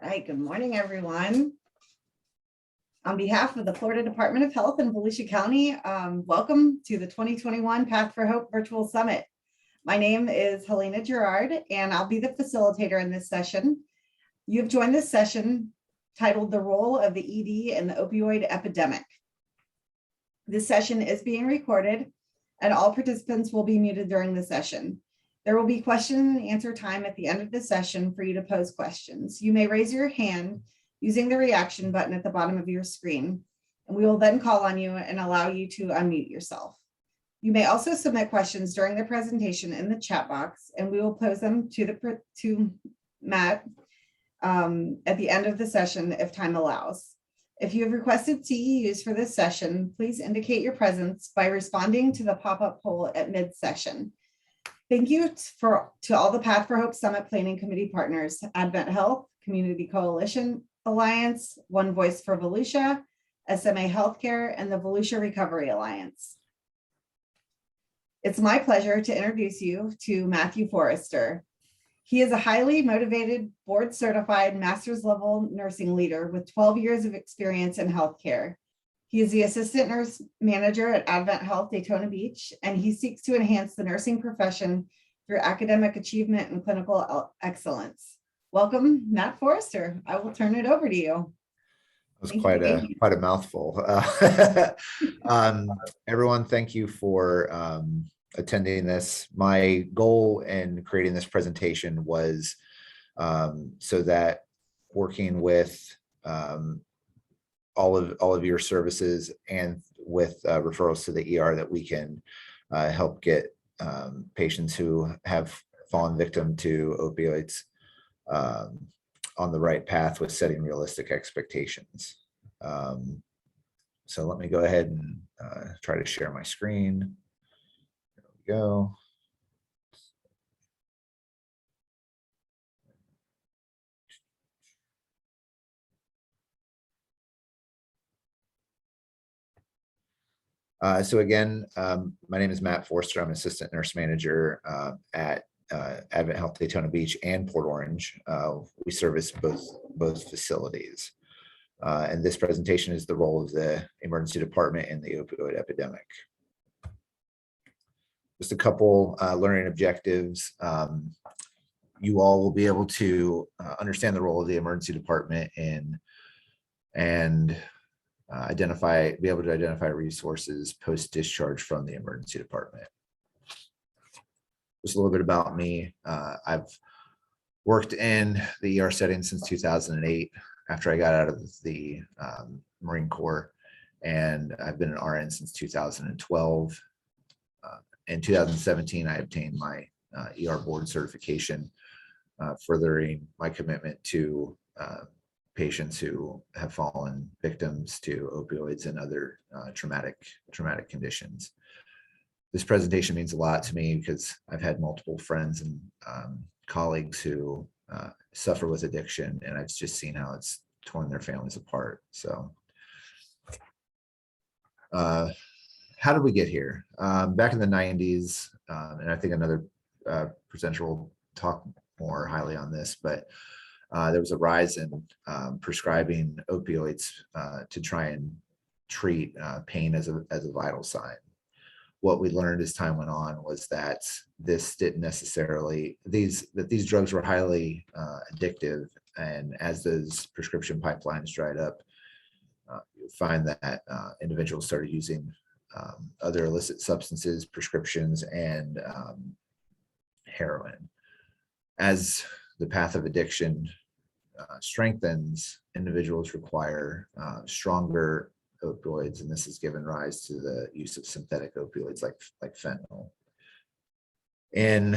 right, good morning, everyone. On behalf of the Florida Department of Health in Volusia County, welcome to the 2021 Path for Hope Virtual Summit. My name is Helena Gerard, and I'll be the facilitator in this session. You've joined this session titled The Role of the ED in the Opioid Epidemic. This session is being recorded, and all participants will be muted during the session. There will be question and answer time at the end of the session for you to pose questions. You may raise your hand using the reaction button at the bottom of your screen, and we will then call on you and allow you to unmute yourself. You may also submit questions during the presentation in the chat box, and we will pose them to Matt at the end of the session if time allows. If you have requested CEUs for this session, please indicate your presence by responding to the pop-up poll at mid-session. Thank you to all the Path for Hope Summit Planning Committee partners, AdventHealth, Community Coalition Alliance, One Voice for Volusia, SMA Healthcare, and the Volusia Recovery Alliance. It's my pleasure to introduce you to Matthew Forrester. He is a highly motivated, board-certified master's level nursing leader with 12 years of experience in healthcare. He is the assistant nurse manager at AdventHealth Daytona Beach, and he seeks to enhance the nursing profession through academic achievement and clinical excellence. Welcome, Matt Forrester. I will turn it over to you. That was quite a mouthful. Everyone, thank you for attending this. My goal in creating this presentation was so that working with all of your services and with referrals to the ER that we can help get patients who have fallen victim to opioids on the right path with setting realistic expectations. So let me go ahead and try to share my screen. There we go. So again, my name is Matt Forster. I'm an assistant nurse manager at AdventHealth Daytona Beach and Port Orange. We service both facilities. And this presentation is the role of the emergency department in the opioid epidemic. Just a couple learning objectives. You all will be able to understand the role of the emergency department and be able to identify resources post-discharge from the emergency department. Just a little bit about me. I've worked in the ER setting since 2008 after I got out of the Marine Corps, and I've been an RN since 2012. In 2017, I obtained my ER board certification, furthering my commitment to patients who have fallen victims to opioids and other traumatic conditions. This presentation means a lot to me because I've had multiple friends and colleagues who suffer with addiction, and I've just seen how it's torn their families apart. So how did we get here? Back in the 90s, and I think another presenter will talk more highly on this, but there was a rise in prescribing opioids to try and treat pain as a vital sign. What we learned as time went on was that this didn't necessarily, these drugs were highly addictive, and as those prescription pipelines dried up, you find that individuals started using other illicit substances, prescriptions, and heroin. As the path of addiction strengthens, individuals require stronger opioids, and this has given rise to the use of synthetic opioids like fentanyl. In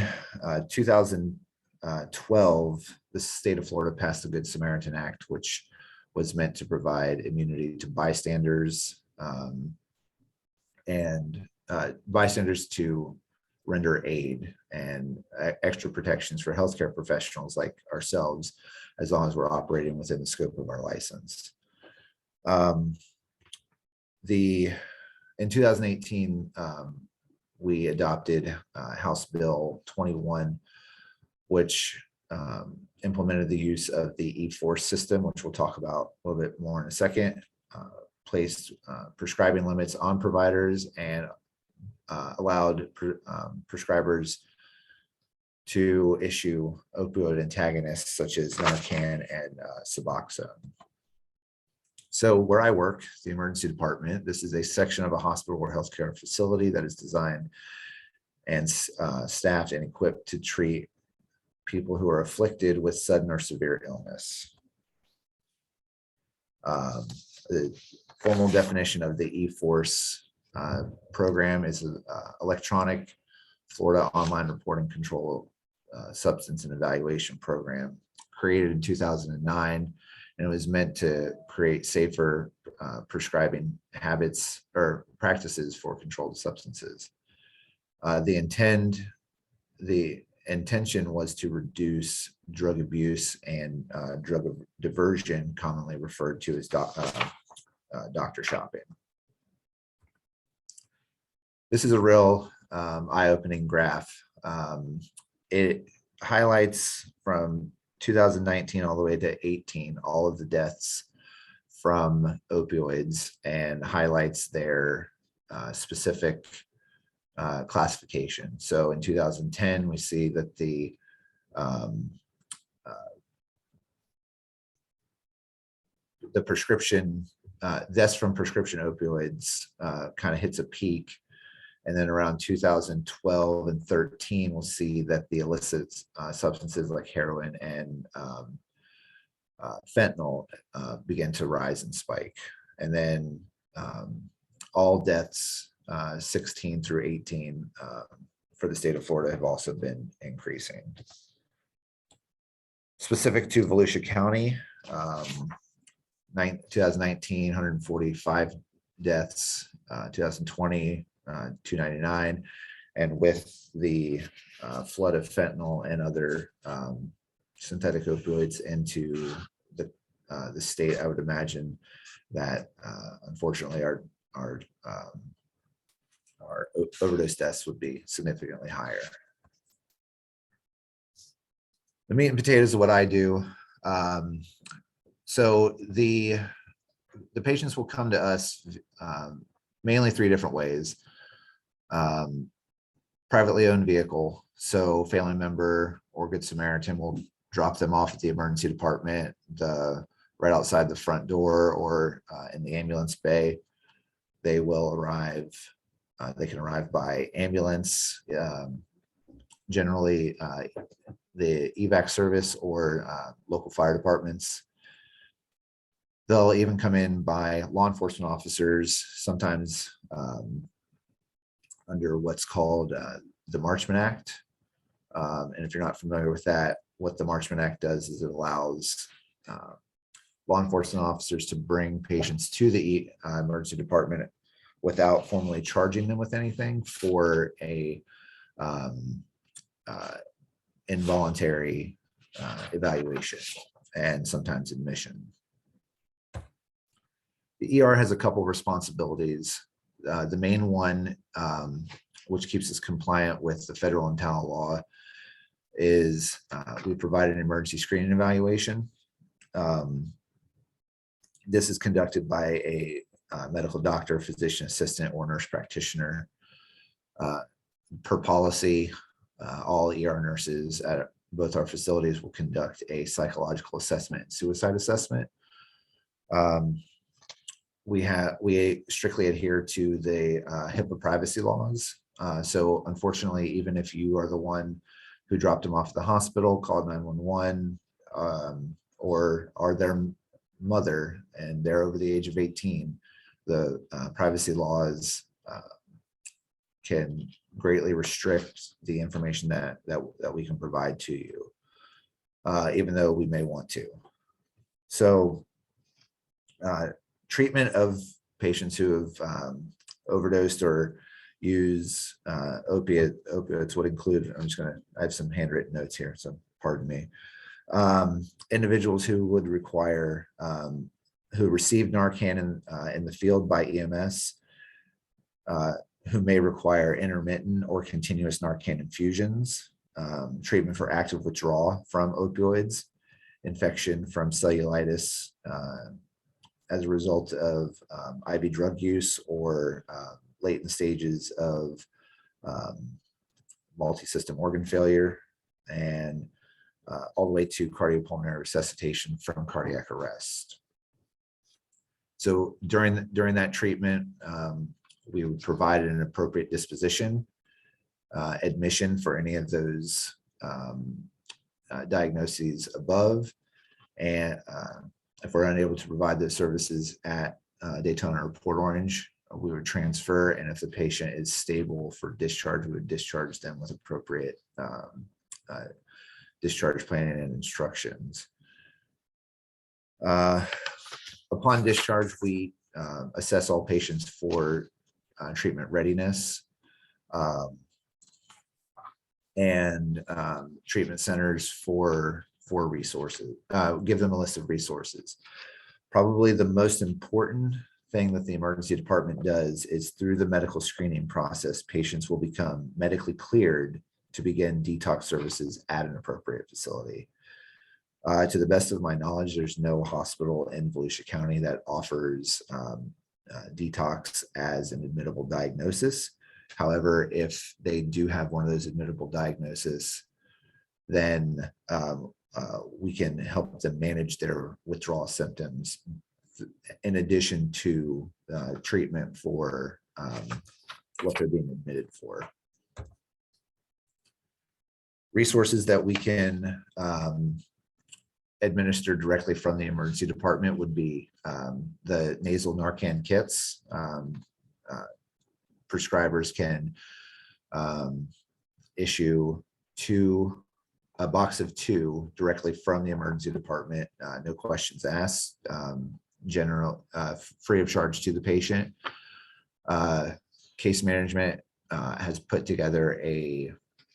2012, the state of Florida passed the Good Samaritan Act, which was meant to provide immunity to bystanders and bystanders to render aid and extra protections for healthcare professionals like ourselves, as long as we're operating within the scope of our license. In 2018, we adopted House Bill 21, which implemented the use of the E-FORCSE system, which we'll talk about a little bit more in a second, placed prescribing limits on providers and allowed prescribers to issue opioid antagonists such as Narcan and Suboxone. So where I work, the emergency department, this is a section of a hospital or healthcare facility that is designed and staffed and equipped to treat people who are afflicted with sudden or severe illness. The formal definition of the E-FORCSE program is an electronic Florida online reporting control substance and evaluation program created in 2009, and it was meant to create safer prescribing habits or practices for controlled substances. The intention was to reduce drug abuse and drug diversion, commonly referred to as doctor shopping. This is a real eye-opening graph. It highlights from 2019 all the way to 18 all of the deaths from opioids and highlights their specific classification. So in 2010, we see that the prescription deaths from prescription opioids kind of hits a peak. And then around 2012 and 13, we'll see that the illicit substances like heroin and fentanyl begin to rise and spike. And then all deaths 16 through 18 for the state of Florida have also been increasing. Specific to Volusia County, 2019, 145 deaths, 2020, 299, and with the flood of fentanyl and other synthetic opioids into the state, I would imagine that unfortunately our overdose deaths would be significantly higher. The meat and potatoes of what I do. So the patients will come to us mainly three different ways. Privately owned vehicle. So family member or Good Samaritan will drop them off at the emergency department, right outside the front door or in the ambulance bay. They will arrive. They can arrive by ambulance, generally the evac service or local fire departments. They'll even come in by law enforcement officers, sometimes under what's called the Marchman Act. And if you're not familiar with that, what the Marchman Act does is it allows law enforcement officers to bring patients to the emergency department without formally charging them with anything for a involuntary evaluation and sometimes admission. The ER has a couple of responsibilities. The main one, which keeps us compliant with the federal and town law, is we provide an emergency screening evaluation. This is conducted by a medical doctor, physician assistant, or nurse practitioner. Per policy, all ER nurses at both our facilities will conduct a psychological assessment and suicide assessment. We strictly adhere to the HIPAA privacy laws. So unfortunately, even if you are the one who dropped them off at the hospital, called 911, or are their mother and they're over the age of 18, the privacy laws can greatly restrict the information that we can provide to you, even though we may want to. So treatment of patients who have overdosed or use opiates would include, I have some handwritten notes here, so pardon me. Individuals who would require, who receive Narcan in the field by EMS, who may require intermittent or continuous Narcan infusions, treatment for active withdrawal from opioids, infection from cellulitis as a result of IV drug use or latent stages of multi-system organ failure, and all the way to cardiopulmonary resuscitation from cardiac arrest. So during that treatment, we would provide an appropriate disposition, admission for any of those diagnoses above, and if we're unable to provide those services at Daytona or Port Orange, we would transfer, and if the patient is stable for discharge, we would discharge them with appropriate discharge planning and instructions. Upon discharge, we assess all patients for treatment readiness, and treatment centers for resources, give them a list of resources. Probably the most important thing that the emergency department does is through the medical screening process, patients will become medically cleared to begin detox services at an appropriate facility. To the best of my knowledge, there's no hospital in Volusia County that offers detox as an admittable diagnosis. However, if they do have one of those admittable diagnoses, then we can help them manage their withdrawal symptoms in addition to treatment for what they're being admitted for. Resources that we can administer directly from the emergency department would be the nasal Narcan kits. Prescribers can issue a box of 2 directly from the emergency department, no questions asked, general, free of charge to the patient. Case management has put together a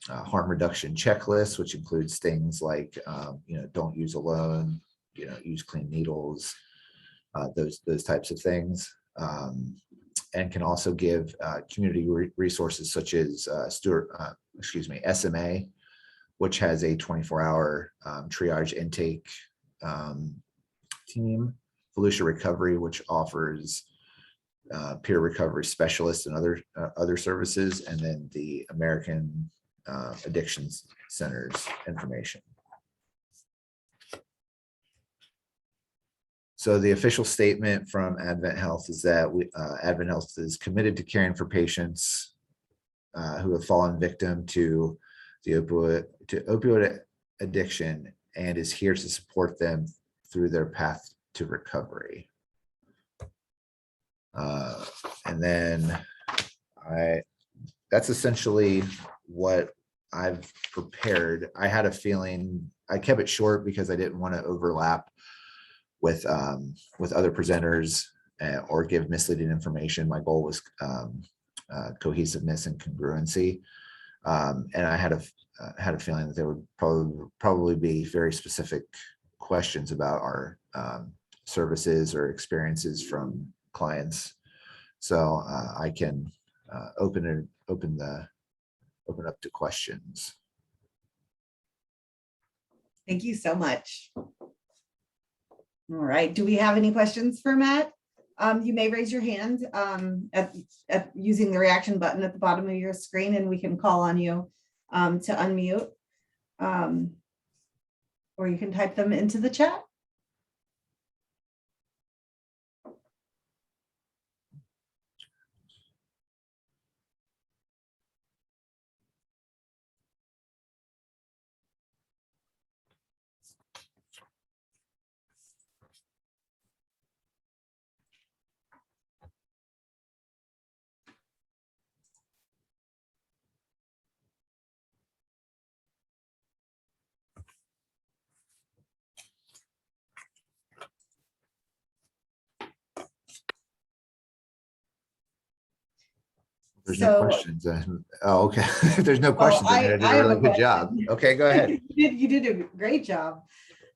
harm reduction checklist, which includes things like, don't use alone, use clean needles, those types of things, and can also give community resources such as SMA, which has a 24-hour triage intake team, Volusia Recovery, which offers peer recovery specialists and other services, and then the American Addictions Center's information. So the official statement from AdventHealth is that AdventHealth is committed to caring for patients who have fallen victim to the opioid addiction and is here to support them through their path to recovery. And then that's essentially what I've prepared. I had a feeling, I kept it short because I didn't want to overlap with other presenters or give misleading information. My goal was cohesiveness and congruency. And I had a feeling that there would probably be very specific questions about our services or experiences from clients. So I can open up to questions. Thank you so much. All right. Do we have any questions for Matt? You may raise your hand at using the reaction button at the bottom of your screen, and we can call on you to unmute. Or you can type them into the chat. There's no questions. Oh, okay. If there's no questions, I did a really good job. Okay, go ahead. You did a great job.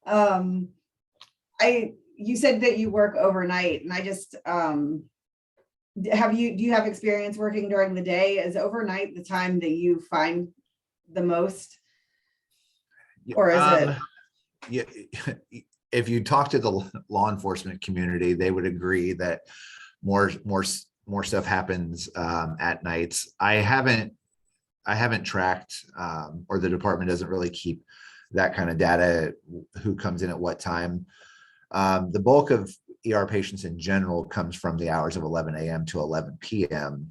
You said that you work overnight, and I just do you have experience working during the day? Is overnight the time that you find the most, or is it? yeah, if you talk to the law enforcement community, they would agree that more stuff happens at nights. I haven't tracked, or the department doesn't really keep that kind of data, who comes in at what time. The bulk of ER patients in general comes from the hours of 11 a.m. to 11 p.m.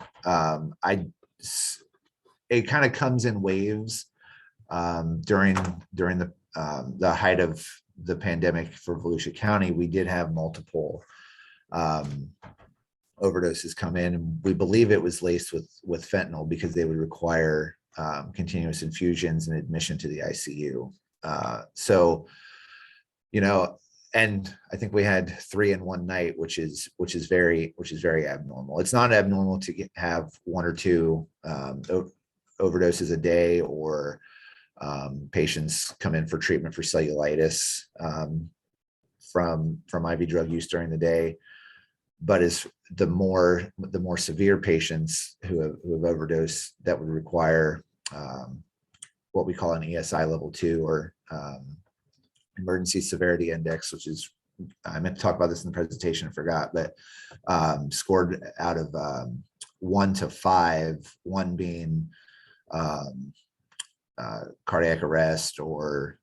It kind of comes in waves. During the height of the pandemic for Volusia County, we did have multiple overdoses come in, and we believe it was laced with fentanyl, because they would require continuous infusions and admission to the ICU. So, and I think we had 3 in one night, which is very abnormal. It's not abnormal to have 1 or 2 overdoses a day, or patients come in for treatment for cellulitis from IV drug use during the day. But as the more severe patients who have overdosed, that would require what we call an ESI level 2, or emergency severity index, which is, I meant to talk about this in the presentation, I forgot, but scored out of 1 to 5, 1 being cardiac arrest or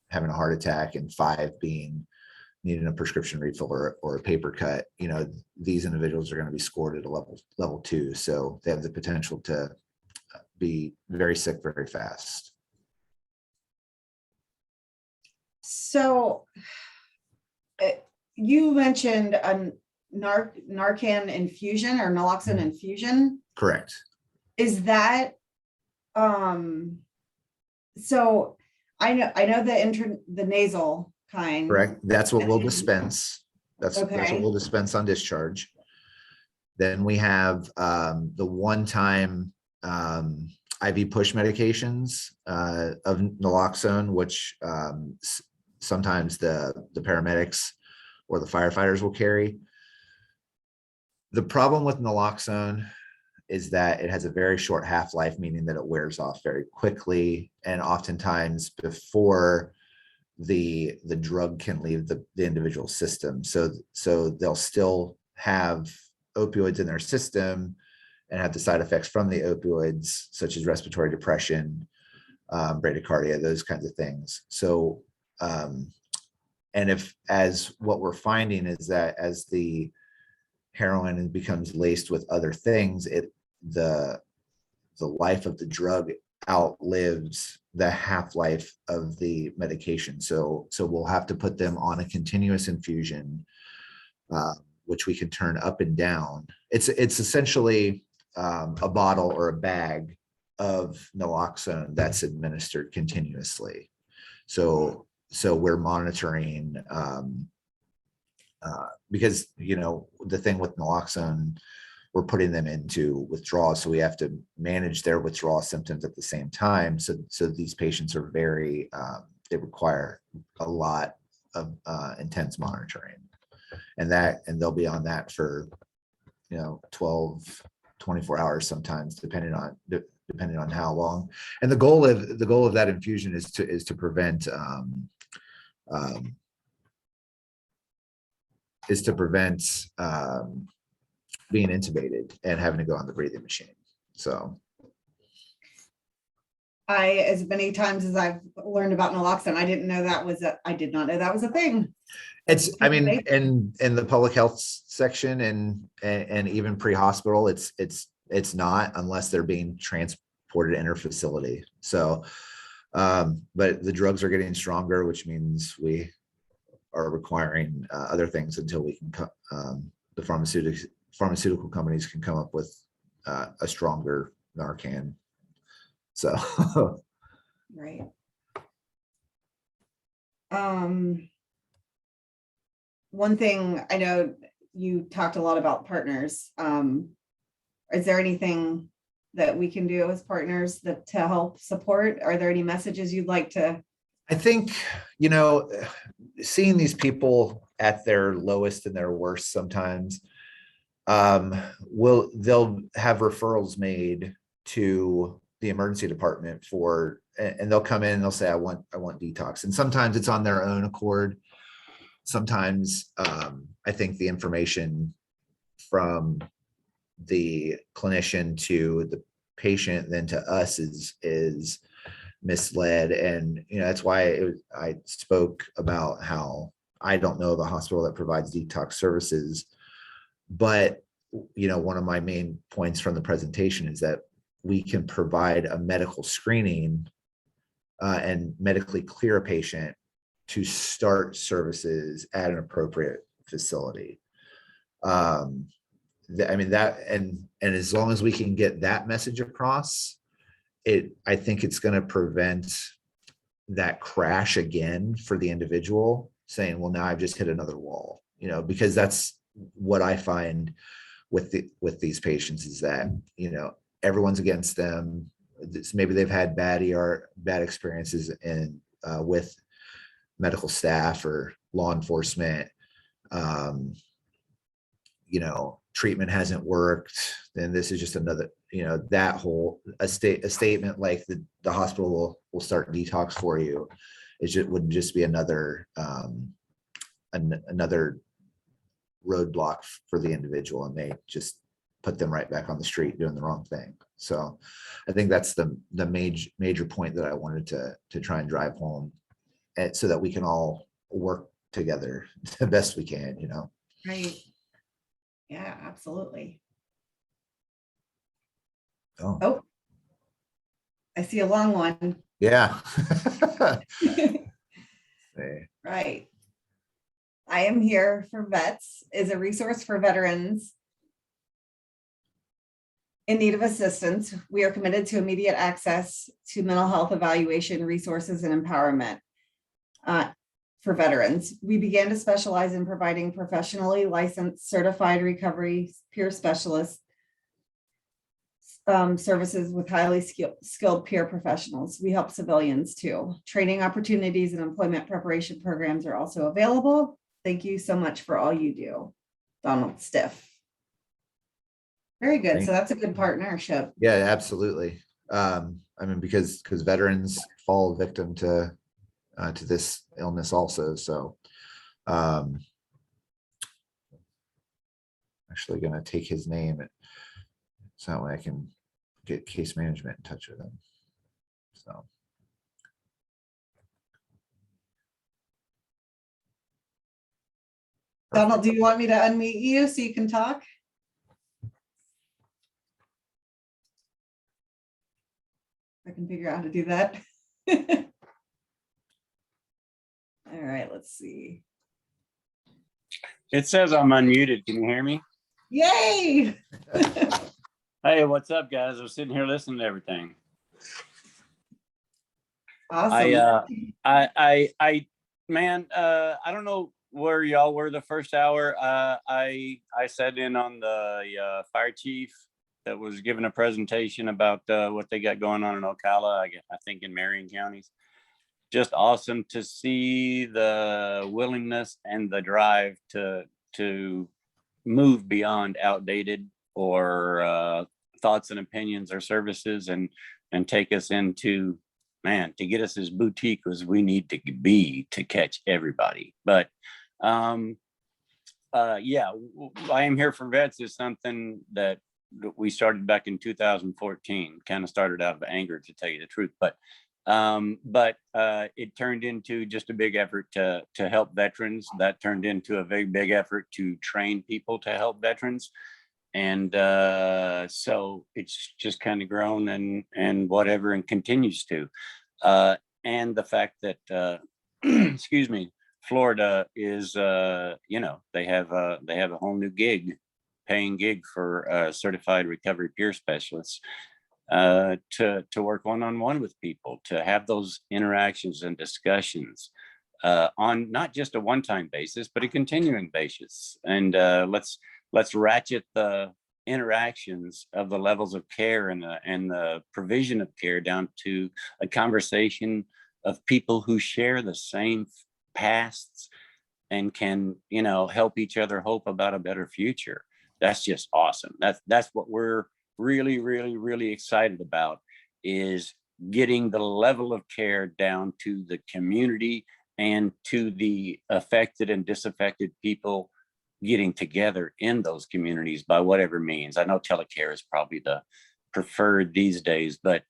having a heart attack, and 5 being needing a prescription refill or a paper cut. These individuals are going to be scored at a level 2, so they have the potential to be very sick very fast. So you mentioned a Narcan infusion or naloxone infusion. Correct. Is that so I know the nasal kind. Correct. That's what we'll dispense. That's what Okay. we'll dispense on discharge. Then we have the one-time IV push medications of naloxone, which sometimes the paramedics or the firefighters will carry. The problem with naloxone is that it has a very short half-life, meaning that it wears off very quickly, and oftentimes before the drug can leave the individual system. So they'll still have opioids in their system and have the side effects from the opioids, such as respiratory depression, bradycardia, those kinds of things. So, and as what we're finding is that as the heroin becomes laced with other things, the life of the drug outlives the half-life of the medication. So we'll have to put them on a continuous infusion, which we can turn up and down. It's essentially a bottle or a bag of naloxone that's administered continuously. So we're monitoring because the thing with naloxone, we're putting them into withdrawal, so we have to manage their withdrawal symptoms at the same time. So these patients are very they require a lot of intense monitoring, and they'll be on that for 12, 24 hours sometimes, depending on how long. And the goal of that infusion is to prevent being intubated and having to go on the breathing machine. So as many times as I've learned about naloxone, I did not know that was a thing. it's, I mean, in the public health section and even pre-hospital, it's not, unless they're being transported inter-facility. So, but the drugs are getting stronger, which means we are requiring other things until we can the pharmaceutical companies can come up with a stronger Narcan. So Right. One thing I know, you talked a lot about partners. Is there anything that we can do as partners to help support? Are there any messages you'd like to? I think, seeing these people at their lowest and their worst sometimes, they'll have referrals made to the emergency department for and they'll come in and they'll say, I want detox. And sometimes it's on their own accord. Sometimes I think the information from the clinician to the patient then to us is misled. And that's why I spoke about how I don't know of a hospital that provides detox services. But one of my main points from the presentation is that we can provide a medical screening and medically clear a patient to start services at an appropriate facility. And as long as we can get that message across, I think it's going to prevent that crash again for the individual saying, well, now I've just hit another wall, because that's what I find with these patients is that, everyone's against them. Maybe they've had bad experiences with medical staff or law enforcement. Treatment hasn't worked. Then this is just another, that whole a statement like the hospital will start detox for you. Would just be another another roadblock for the individual, and they just put them right back on the street doing the wrong thing. So I think that's the major point that I wanted to try and drive home, so that we can all work together the best we can, Right. Yeah, absolutely. Oh, I see a long one. yeah. Right. I Am Here for Vets is a resource for veterans in need of assistance. We are committed to immediate access to mental health evaluation resources and empowerment for veterans. We began to specialize in providing professionally licensed certified recovery peer specialists services with highly skilled peer professionals. We help civilians too. Training opportunities and employment preparation programs are also available. Thank you so much for all you do, Donald Stiff. Very good. So that's a good partnership. Yeah, absolutely. Because veterans fall victim to this illness also. So actually going to take his name, so that way I can get case management in touch with him. So. Donald, do you want me to unmute you so you can talk? I can figure out how to do that. All right, let's see. It says I'm unmuted. Can you hear me? Yay! Hey, what's up, guys? I was sitting here listening to everything. Awesome. I don't know where y'all were the first hour. I sat in on the fire chief that was giving a presentation about what they got going on in Ocala, I think in Marion counties. Just awesome to see the willingness and the drive to move beyond outdated or thoughts and opinions or services and take us into, man, to get us as boutique as we need to be to catch everybody. But yeah, I Am Here for Vets is something that we started back in 2014, kind of started out of anger, to tell you the truth, but it turned into just a big effort to help veterans. That turned into a very big effort to train people to help veterans. And so it's just kind of grown and whatever, and continues to. And the fact that, excuse me, Florida is, they have a whole new paying gig for certified recovery peer specialists to work one-on-one with people, to have those interactions and discussions on not just a one-time basis, but a continuing basis. And let's ratchet the interactions of the levels of care and the provision of care down to a conversation of people who share the same pasts and can, help each other hope about a better future. That's just awesome. That's what we're really, really, really excited about, is getting the level of care down to the community and to the affected and disaffected people getting together in those communities by whatever means. I know telecare is probably the preferred these days, but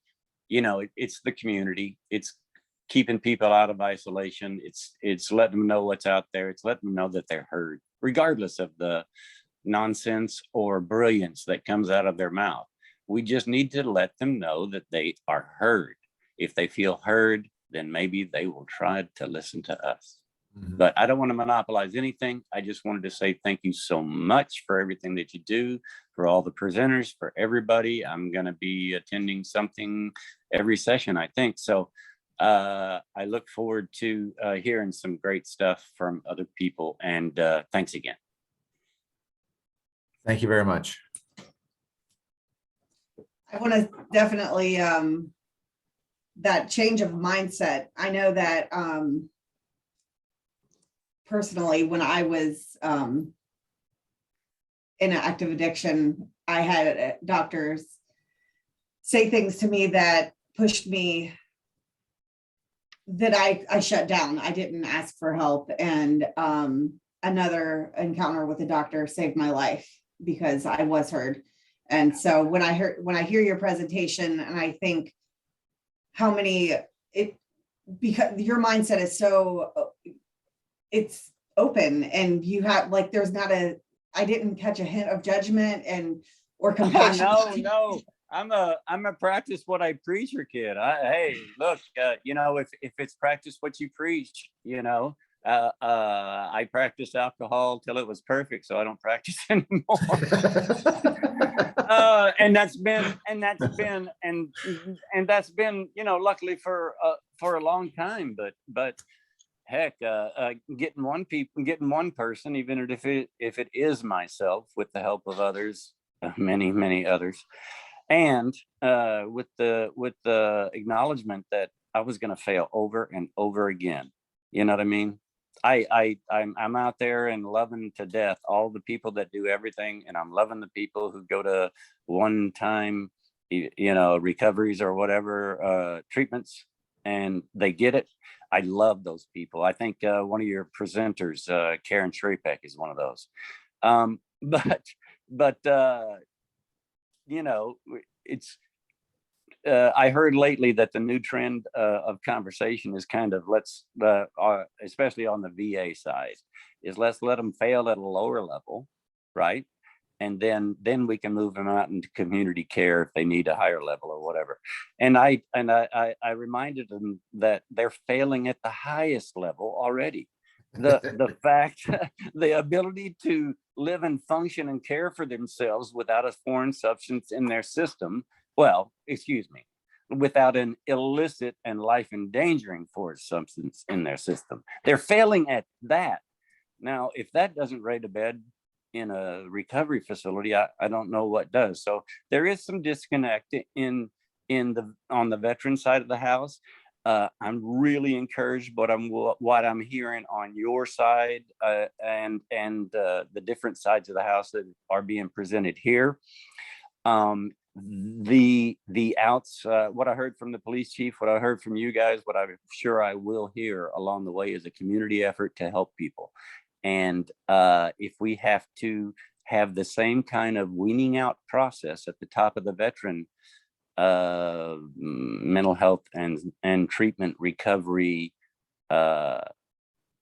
it's the community. It's keeping people out of isolation. It's letting them know what's out there. It's letting them know that they're heard, regardless of the nonsense or brilliance that comes out of their mouth. We just need to let them know that they are heard. If they feel heard, then maybe they will try to listen to us. Mhm. But I don't want to monopolize anything. I just wanted to say thank you so much for everything that you do, for all the presenters, for everybody. I'm going to be attending something every session, I think. So I look forward to hearing some great stuff from other people. And thanks again. Thank you very much. I want to definitely, that change of mindset. I know that personally, when I was in an active addiction, I had doctors say things to me that pushed me, that I shut down. I didn't ask for help. And another encounter with a doctor saved my life because I was heard. And so when I hear your presentation, and I think how many because your mindset is so, it's open, and you have like, there's not I didn't catch a hint of judgment or compassion. No. I'm a practice what I preach, your kid. Hey, look, if it's practice what you preach, I practiced alcohol till it was perfect, so I don't practice anymore. And that's been, luckily for a long time. But heck, getting one person, even if it is myself, with the help of others, many others, and with the acknowledgement that I was going to fail over and over again. You know what I mean? I'm out there and loving to death all the people that do everything, and I'm loving the people who go to one-time, recoveries or whatever treatments, and they get it. I love those people. I think one of your presenters, Karen Shrapek, is one of those. But it's. I heard lately that the new trend of conversation is kind of especially on the VA side, is let's let them fail at a lower level, right? And then we can move them out into community care if they need a higher level or whatever. And I reminded them that they're failing at the highest level already. The fact, the ability to live and function and care for themselves without a foreign substance in their system. Well, excuse me, without an illicit and life-endangering foreign substance in their system. They're failing at that. Now, if that doesn't rate a bed in a recovery facility, I don't know what does. So there is some disconnect on the veteran side of the house. I'm really encouraged what I'm hearing on your side and the different sides of the house that are being presented here. The outs, what I heard from the police chief, what I heard from you guys, what I'm sure I will hear along the way is a community effort to help people. And if we have to have the same kind of weaning out process at the top of the veteran mental health and treatment recovery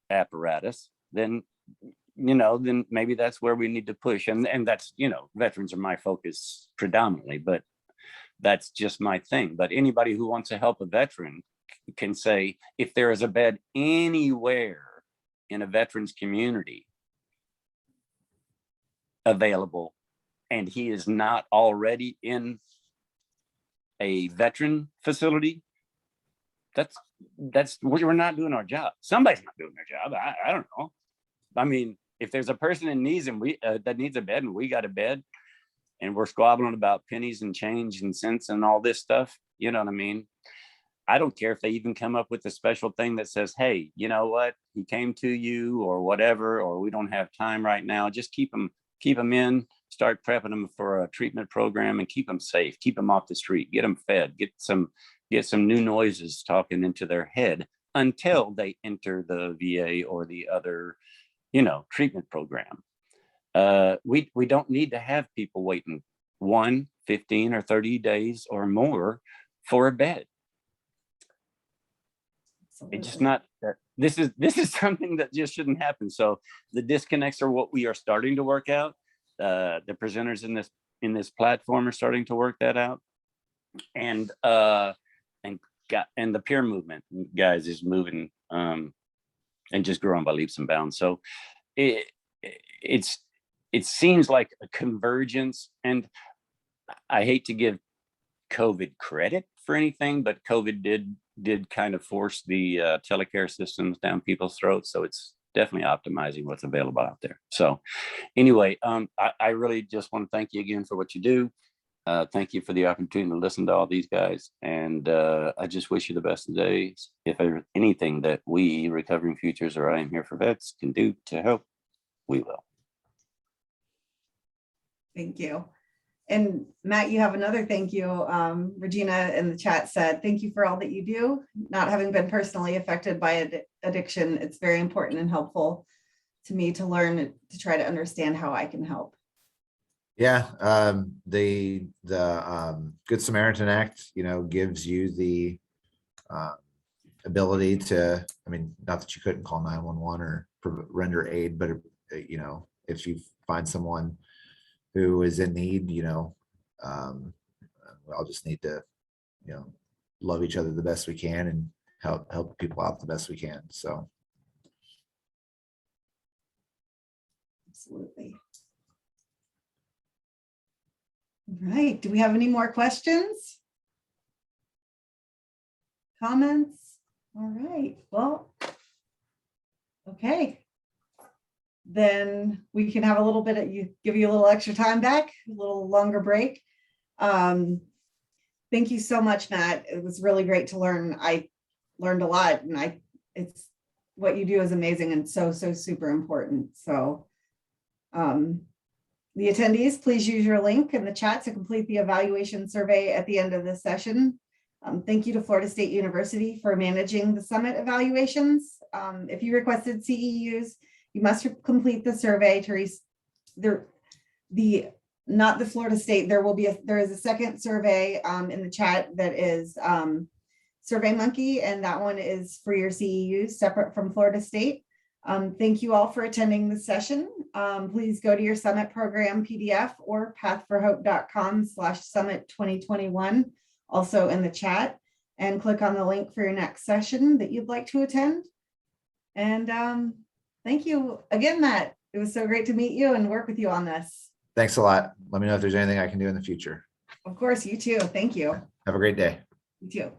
apparatus, then maybe that's where we need to push. And that's, veterans are my focus predominantly, but that's just my thing. But anybody who wants to help a veteran can say, if there is a bed anywhere in a veteran's community available, and he is not already in a veteran facility, that's we're not doing our job. Somebody's not doing their job. I don't know. I mean, if there's a person in needs and that needs a bed, and we got a bed, and we're squabbling about pennies and change and cents and all this stuff, you know what I mean? I don't care if they even come up with a special thing that says, hey, you know what? He came to you or whatever, or we don't have time right now. Just keep them in, start prepping them for a treatment program, and keep them safe, keep them off the street, get them fed, get some get some new noises talking into their head until they enter the VA or the other, treatment program. We don't need to have people waiting 1, 15 or 30 days or more for a bed. It's just not that this is something that just shouldn't happen. So the disconnects are what we are starting to work out. The presenters in this platform are starting to work that out. And the peer movement, guys, is moving and just growing by leaps and bounds. So it seems like a convergence, and I hate to give COVID credit for anything, but COVID did kind of force the telecare systems down people's throats. So it's definitely optimizing what's available out there. So anyway, I really just want to thank you again for what you do. Thank you for the opportunity to listen to all these guys. And I just wish you the best of the days. If there's anything that we, Recovering Futures, or I Am Here for Vets, can do to help, we will. Thank you. And Matt, you have another thank you. Regina in the chat said, thank you for all that you do. Not having been personally affected by addiction, it's very important and helpful to me to learn to try to understand how I can help. Yeah, the Good Samaritan Act, gives you the ability to, not that you couldn't call 911 or render aid, but if you find someone who is in need, we all just need to, love each other the best we can and help people out the best we can. So. Absolutely. All right. Do we have any more questions? Comments? All right. Well, okay. Then we can have a little bit of give you a little extra time back, a little longer break. Thank you so much, Matt. It was really great to learn. I learned a lot, and it's what you do is amazing and so super important. So the attendees, please use your link in the chat to complete the evaluation survey at the end of this session. Thank you to Florida State University for managing the summit evaluations. If you requested CEUs, you must complete the survey to not the Florida State. There is a second survey in the chat that is SurveyMonkey, and that one is for your CEUs separate from Florida State. Thank you all for attending the session. Please go to your summit program PDF or pathforhope.com/summit2021, also in the chat, and click on the link for your next session that you'd like to attend. And thank you again, Matt. It was so great to meet you and work with you on this. Thanks a lot. Let me know if there's anything I can do in the future. Of course, you too. Thank you. Have a great day. You too.